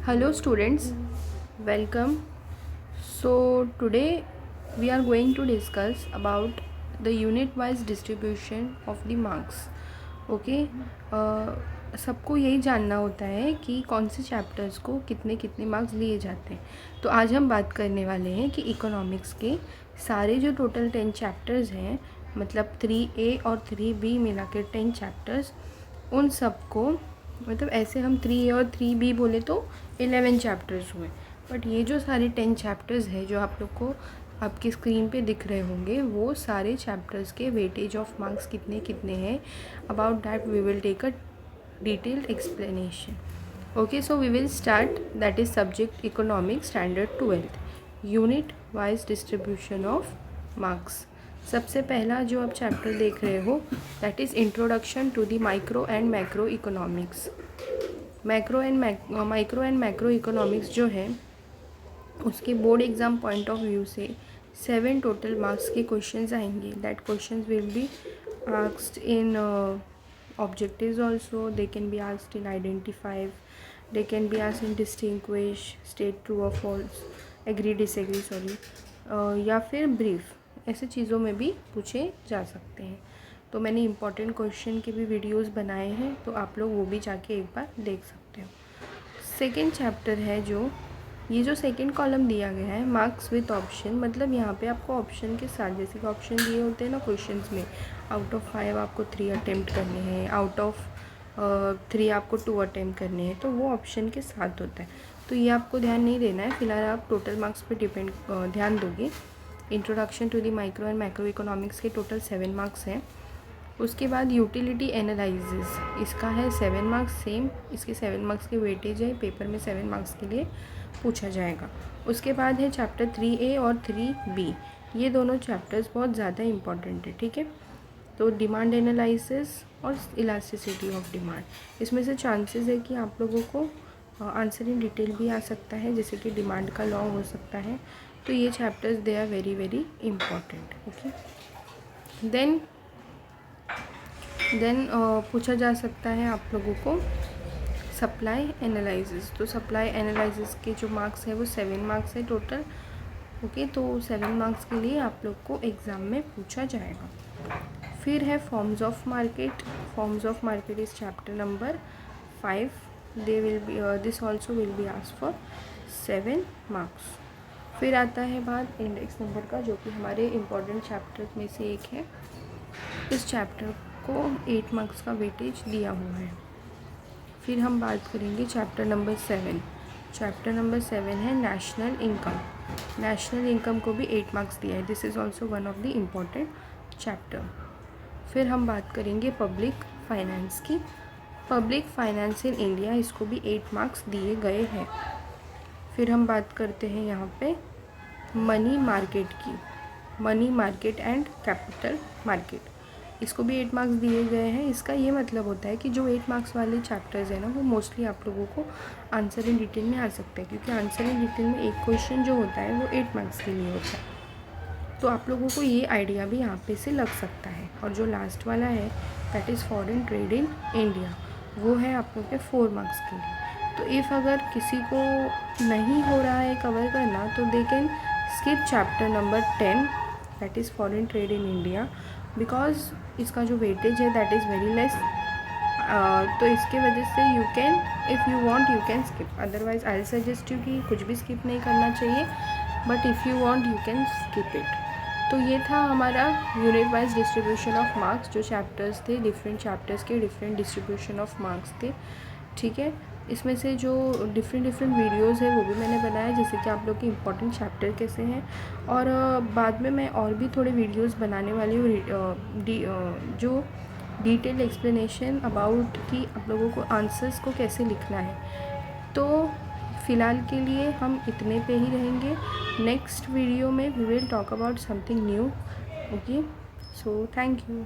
Hello students, welcome. So today we are going to discuss about the unit wise distribution of the marks. Okay सबको यही जानना होता है कि कौन से चैप्टर्स को कितने कितने मार्क्स दिए जाते हैं। तो आज हम बात करने वाले हैं कि इकोनॉमिक्स के सारे जो टोटल 10 चैप्टर्स हैं, मतलब 3A और 3B मिला के 10 चैप्टर्स, उन सबको मतलब ऐसे हम 3A और 3B बोले तो 11 चैप्टर्स हुए, बट ये जो सारे 10 चैप्टर्स हैं जो आप लोग को आपकी स्क्रीन पे दिख रहे होंगे, वो सारे चैप्टर्स के वेटेज ऑफ मार्क्स कितने कितने हैं, about that we will take a detailed explanation. Okay, so we will start. That is subject economics standard 12th, unit wise distribution of marks. सबसे पहला जो आप चैप्टर देख रहे हो that is introduction to the micro and macro economics. Micro and macro economics जो है उसके board exam point of view से 7 टोटल मार्क्स के क्वेश्चंस आएंगे. That questions will be asked in objectives also. They can be asked in identify, they can be asked in distinguish, state true और false, agree disagree, या फिर brief. ऐसे चीज़ों में भी पूछे जा सकते हैं. तो मैंने इंपॉर्टेंट क्वेश्चन के भी वीडियोस बनाए हैं, तो आप लोग वो भी जाके एक बार देख सकते हो. सेकेंड चैप्टर है जो ये जो सेकेंड कॉलम दिया गया है मार्क्स विथ ऑप्शन, मतलब यहाँ पे आपको ऑप्शन के साथ, जैसे कि ऑप्शन दिए होते हैं ना क्वेश्चंस में, आउट ऑफ 5 आपको 3 अटेम्प्ट करने हैं, आउट ऑफ 3 आपको 2 अटेम्प्ट करने हैं, तो वो ऑप्शन के साथ होता है. तो ये आपको ध्यान नहीं देना है, फिलहाल आप टोटल मार्क्स पे ध्यान दोगे. Introduction to the micro and macro economics के टोटल 7 मार्क्स हैं. उसके बाद यूटिलिटी एनालिसिस, इसका है 7 मार्क्स सेम. इसके 7 मार्क्स के वेटेज है, पेपर में 7 मार्क्स के लिए पूछा जाएगा. उसके बाद है चैप्टर 3A और 3B. ये दोनों चैप्टर्स बहुत ज़्यादा इंपॉर्टेंट है, ठीक है. तो डिमांड एनालिसिस और इलास्टिसिटी ऑफ डिमांड, इसमें से चांसेस है कि आप लोगों को आंसर इन डिटेल भी आ सकता है, जैसे कि डिमांड का लॉ हो सकता है. तो ये chapters they are very very important. Okay, then पूछा जा सकता है आप लोगों को सप्लाई एनालिसिस. तो सप्लाई एनालिसिस के जो मार्क्स है वो 7 मार्क्स है टोटल. ओके, तो 7 मार्क्स के लिए आप लोग को एग्ज़ाम में पूछा जाएगा. फिर है forms of market. Forms of market is chapter number 5. They will be this also will be asked for 7 marks. फिर आता है बात इंडेक्स नंबर का, जो कि हमारे इम्पॉर्टेंट चैप्टर में से एक है. इस चैप्टर को 8 मार्क्स का वेटेज दिया हुआ है. फिर हम बात करेंगे चैप्टर नंबर 7. चैप्टर नंबर 7 है नेशनल इनकम. नेशनल इनकम को भी 8 मार्क्स दिया है. This is also one of the important chapter. फिर हम बात करेंगे पब्लिक फाइनेंस की. पब्लिक फाइनेंस इन इंडिया, इसको भी 8 मार्क्स दिए गए हैं. फिर हम बात करते हैं यहाँ पे मनी मार्केट की. Money market and capital market, इसको भी 8 मार्क्स दिए गए हैं. इसका ये मतलब होता है कि जो 8 मार्क्स वाले चैप्टर्स हैं ना, वो मोस्टली आप लोगों को आंसर इन डिटेल में आ सकते हैं, क्योंकि आंसर इन डिटेल में एक क्वेश्चन जो होता है वो 8 मार्क्स के लिए होता है. तो आप लोगों को ये आइडिया भी यहाँ पे से लग सकता है. और जो लास्ट वाला है that is foreign trade in India, वो है आप लोग के 4 मार्क्स के लिए. तो इफ़ अगर किसी को नहीं हो रहा है कवर करना, तो they can skip chapter number 10 that is foreign trade in India, because इसका जो वेटेज है दैट इज़ वेरी लेस. तो इसके वजह से you can, if you want you can skip. Otherwise I suggest you कि कुछ भी स्किप नहीं करना चाहिए, but if you want you can skip it. तो ये था हमारा unit wise distribution of marks. जो चैप्टर्स थे, डिफरेंट चैप्टर्स के डिफरेंट डिस्ट्रीब्यूशन ऑफ मार्क्स थे, ठीक है. इसमें से जो डिफरेंट वीडियोस है वो भी मैंने बनाया, जैसे कि आप लोग के इंपॉर्टेंट चैप्टर कैसे हैं. और बाद में मैं और भी थोड़े वीडियोस बनाने वाली हूँ जो डिटेल एक्सप्लेनेशन अबाउट कि आप लोगों को आंसर्स को कैसे लिखना है. तो फ़िलहाल के लिए हम इतने पे ही रहेंगे. नेक्स्ट वीडियो में we will talk about something new. Okay, so thank you.